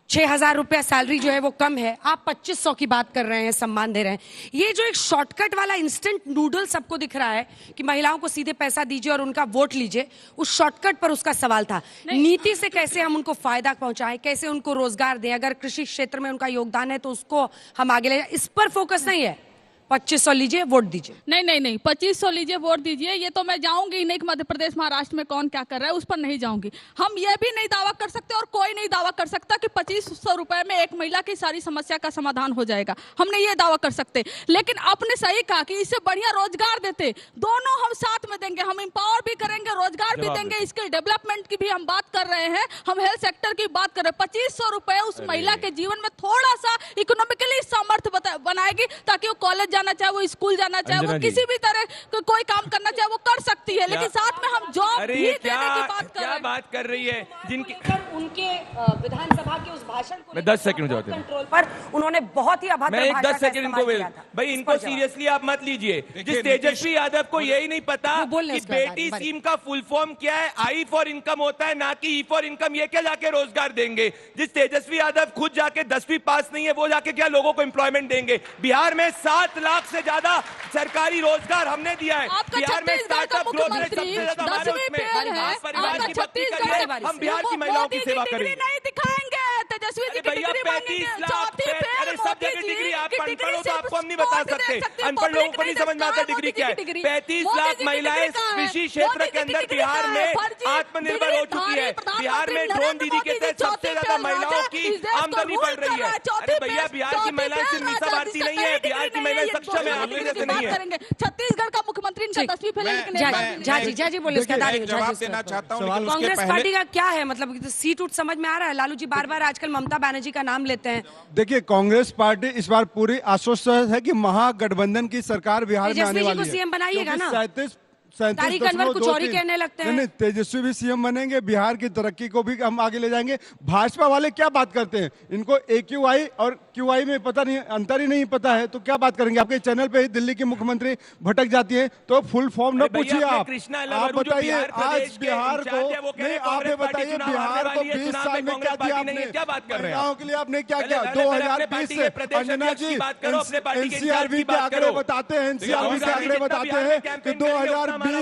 6,000 रुपया सैलरी जो है वो कम है, आप 2500 की बात कर रहे हैं, सम्मान दे रहे हैं। ये जो एक शॉर्टकट वाला इंस्टेंट नूडल सबको दिख रहा है कि महिलाओं को सीधे पैसा दीजिए और उनका वोट लीजिए, उस शॉर्टकट पर उसका सवाल था। नीति से कैसे हम उनको फायदा पहुंचाएं, कैसे उनको रोजगार दें, अगर कृषि क्षेत्र में उनका योगदान है तो उसको हम आगे ले जाएं, इस पर फोकस नहीं है। 2500 लीजिए, वोट दीजिए। नहीं 2500 लीजिए, वोट दीजिए, ये तो मैं जाऊंगी नहीं कि मध्य प्रदेश महाराष्ट्र में कौन क्या कर रहा है उस पर नहीं जाऊंगी। हम ये भी नहीं दावा कर सकते और कोई नहीं दावा कर सकता कि 2500 रुपए में एक महिला की सारी समस्या का समाधान हो जाएगा। हमने ये दावा कर सकते, लेकिन आपने सही कहा कि इससे बढ़िया रोजगार देते, दोनों हम साथ में देंगे, हम एम्पावर भी करेंगे, रोजगार भी देंगे, स्किल डेवलपमेंट की भी हम बात कर रहे हैं, हम हेल्थ सेक्टर की बात कर रहे हैं। 2500 रुपए उस महिला के जीवन में थोड़ा सा इकोनॉमिकली सामर्थ्य बनाएगी, ताकि वो कॉलेज जाना चाहे, वो स्कूल जाना चाहे, वो किसी भी तरह कोई काम करना चाहे वो कर सकती है, लेकिन साथ में हम जॉब भी देने की बात कर रहे हैं। क्या बात कर रही है जिनके उनके विधानसभा के उस भाषण को मैं 10 सेकंड जवाब दूं। कंट्रोल पर उन्होंने बहुत ही अभद्र मैं एक भाषा 10 का सेकंड इनको इस्तेमाल किया था। भाई इस इनको पर जवाब। सीरियसली आप मत लीजिए। जिस तेजस्वी यादव को यही नहीं पता कि बेटी स्कीम का फुल फॉर्म क्या है, आई फॉर इनकम होता है ना कि ई फॉर इनकम, ये क्या जाके रोजगार देंगे? जिस तेजस्वी यादव खुद जाके 10वीं पास नहीं है, वो जाके क्या लोगों को एम्प्लॉयमेंट देंगे? बिहार में 7 लाख से ज्यादा सरकारी रोजगार हमने दिया है। बिहार में स्टार्टअप ग्रोथ रेट सबसे ज्यादा हमारे उसमें। आप परिवार की भक्ति करिए, हम बिहार की महिलाओं की सेवा करेंगे। नहीं दिखाएंगे तेजस्वी जी की भैया डिग्री 35 लाख, अरे सब जगह डिग्री, आप अनपढ़ हो तो आपको हम नहीं बता सकते, अनपढ़ लोगों को नहीं समझ में आता डिग्री क्या है। 35 लाख महिलाएं कृषि क्षेत्र के अंदर बिहार में आत्मनिर्भर हो चुकी है। बिहार में ड्रोन दीदी के तहत सबसे ज्यादा महिलाओं की आमदनी बढ़ रही है। अरे भैया, बिहार की महिलाएं सिर्फ मीसा भारती नहीं है, बिहार की महिलाएं सक्षम है, आपके जैसे नहीं है। छत्तीसगढ़ का मुख्यमंत्री इनका तस्वीर फैले। जी बोले इसका जवाब देना चाहता हूँ। कांग्रेस पार्टी का क्या है, मतलब सीट उठ समझ में आ रहा है? लालू जी बार बार आजकल ममता बनर्जी का नाम लेते हैं। देखिए, कांग्रेस पार्टी इस बार पूरी आश्वस्त है कि महागठबंधन की सरकार बिहार में आने वाली है। सीएम बनाइएगा ना? 37 कुछ और ही कहने लगते हैं। नहीं, तेजस्वी भी सीएम बनेंगे, बिहार की तरक्की को भी हम आगे ले जाएंगे। भाजपा वाले क्या बात करते हैं, इनको AQI और QI में पता नहीं, अंतर ही नहीं पता है, तो क्या बात करेंगे? आपके चैनल पे ही दिल्ली की मुख्यमंत्री भटक जाती है, तो फुल फॉर्म न पूछिए आप बताइए आज बिहार को नहीं, आप ये बताइए बिहार को 20 साल में क्या दिया आपने, क्या बात कर रहे हैं महिलाओं के लिए आपने क्या किया? 2020 से अंजना जी NCRB के आंकड़े बताते हैं, NCRB के आंकड़े बताते हैं कि 2020 से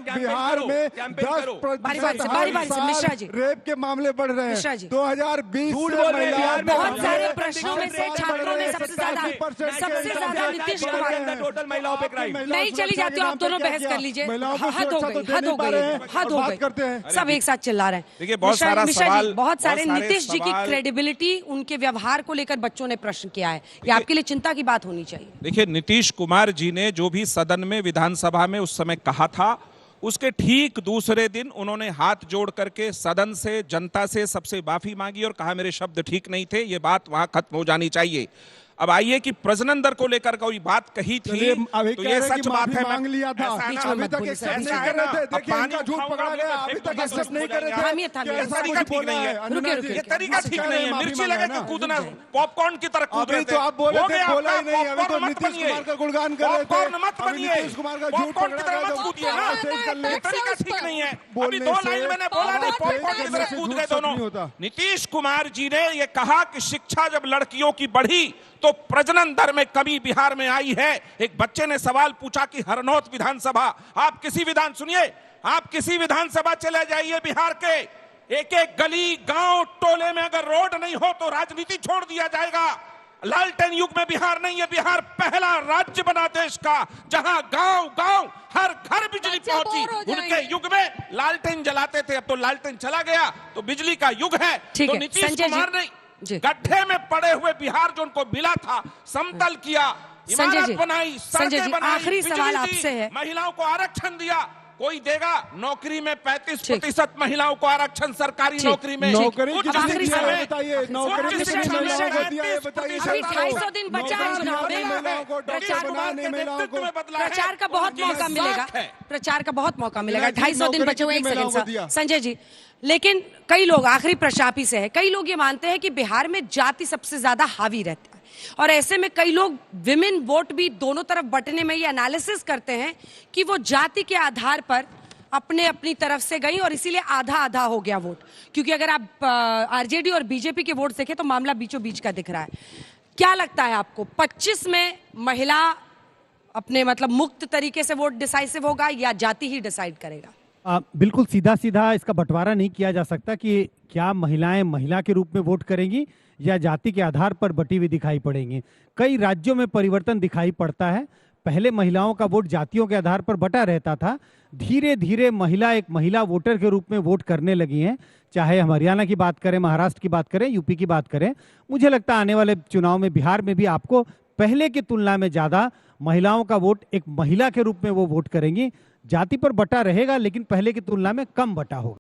बिहार में 10% रेप के मामले बढ़ रहे हैं। 2020 से बहुत सारे प्रश्नों में से छात्रों में सबसे ज्यादा नीतीश कुमार। टोटल महिलाओं पे क्राइम। नहीं, चली जाती हूँ, आप दोनों बहस कर लीजिए। हद हो गई, सब एक साथ चिल्ला रहे हैं। देखिए, बहुत सारे नीतीश जी की क्रेडिबिलिटी, उनके व्यवहार को लेकर बच्चों ने प्रश्न किया है, ये आपके लिए चिंता की बात होनी चाहिए। देखिए, नीतीश कुमार जी ने जो भी सदन में, विधानसभा में उस समय कहा था, उसके ठीक दूसरे दिन उन्होंने हाथ जोड़ करके सदन से, जनता से सबसे माफी मांगी और कहा मेरे शब्द ठीक नहीं थे, ये बात वहां खत्म हो जानी चाहिए। अब आइए कि प्रजनन दर को लेकर कोई बात कही थी, तो ये सच बात है। मांग लिया था, अभी तक एक्सेप्ट नहीं कर रहे थे। देखिए, इनका झूठ पकड़ा गया, अभी तक एक्सेप्ट नहीं कर रहे थे। ये तरीका ठीक नहीं है, ये तरीका ठीक नहीं है। मिर्ची लगे के कूदना, पॉपकॉर्न की तरह कूद रहे थे। तो आप बोले थे, बोला ही नहीं। अभी तो नीतीश कुमार का गुणगान कर रहे थे। पॉपकॉर्न मत बनिए, नीतीश कुमार का झूठ पॉपकॉर्न की तरह मत कूदिए ना, ये तरीका ठीक नहीं है। अभी 2 लाइन मैंने बोला नहीं, पॉपकॉर्न की तरह कूद गए दोनों। नीतीश कुमार जी ने ये कहा कि शिक्षा जब लड़कियों की बढ़ी तो प्रजनन दर में कमी बिहार में आई है। एक बच्चे ने सवाल पूछा कि हरनौत विधानसभा, आप किसी विधानसभा चले जाइए बिहार के, एक एक गली गांव टोले में अगर रोड नहीं हो तो राजनीति छोड़ दिया जाएगा। लालटेन युग में बिहार नहीं है, बिहार पहला राज्य बना देश का जहां गांव गांव हर घर बिजली पहुंची। उनके युग में लालटेन जलाते थे, अब तो लालटेन चला गया, तो बिजली का युग है। तो नीतीश कुमार ने गड्ढे में पड़े हुए बिहार जो उनको मिला था, समतल किया, इमारत बनाई, सड़कें बनाई, आखिरी सवाल आपसे है। महिलाओं को आरक्षण दिया। कोई देगा? नौकरी में 35% महिलाओं को आरक्षण, सरकारी नौकरी में। नौकरी उच्च कितनी शिक्षा में बताइए, नौकरी कितनी महिलाओं को दिया है बताइए। 250 दिन बचा है चुनाव में, प्रचार का बहुत मौका मिलेगा, प्रचार का बहुत मौका मिलेगा। 250 दिन बचे हुए। एक सेकंड संजय जी, लेकिन कई लोग, आखिरी प्रश्न आप ही से है, कई लोग ये मानते हैं कि बिहार में जाति सबसे ज्यादा हावी रहता है, और ऐसे में कई लोग विमेन वोट भी दोनों तरफ बंटने में ये एनालिसिस करते हैं कि वो जाति के आधार पर अपनी तरफ से गई और इसीलिए आधा आधा हो गया वोट। क्योंकि अगर आप आरजेडी और बीजेपी के वोट देखें तो मामला बीचों बीच का दिख रहा है। क्या लगता है आपको, 25 में महिला अपने मतलब मुक्त तरीके से वोट डिसाइसिव होगा या जाति ही डिसाइड करेगा? बिल्कुल सीधा सीधा इसका बंटवारा नहीं किया जा सकता कि क्या महिलाएं महिला के रूप में वोट करेंगी या जाति के आधार पर बटी हुई दिखाई पड़ेंगी। कई राज्यों में परिवर्तन दिखाई पड़ता है। पहले महिलाओं का वोट जातियों के आधार पर बटा रहता था, धीरे धीरे महिला एक महिला वोटर के रूप में वोट करने लगी हैं। चाहे हम हरियाणा की बात करें, महाराष्ट्र की बात करें, यूपी की बात करें, मुझे लगता है आने वाले चुनाव में बिहार में भी आपको पहले की तुलना में ज्यादा महिलाओं का वोट एक महिला के रूप में वो वोट करेंगी। जाति पर बटा रहेगा लेकिन पहले की तुलना में कम बटा होगा।